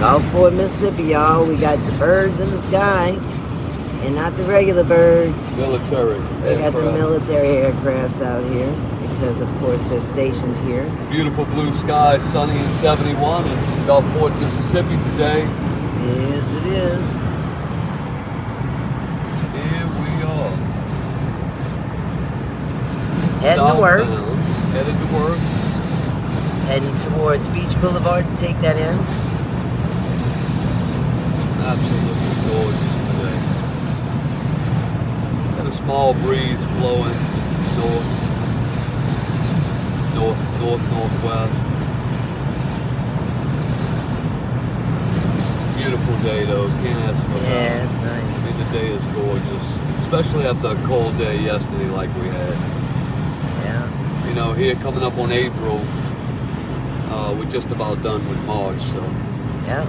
Gulfport, Mississippi, y'all. We got the birds in the sky, and not the regular birds. Military We got the aircraft. military aircrafts out here because, of course, they're stationed here. Beautiful blue sky, sunny and 71 in Gulfport, Mississippi today. Yes, it is. Here we are. Heading to work. Southbound, headed to work. Heading towards Beach Boulevard to take that in. Absolutely gorgeous today. Got a small breeze blowing northwest. Beautiful day though, can't ask for that. Yeah, it's nice. I mean, the day is gorgeous, especially after a cold day yesterday like we had. Yeah. You know, here coming up on April, we're just about done with March, so. Yeah.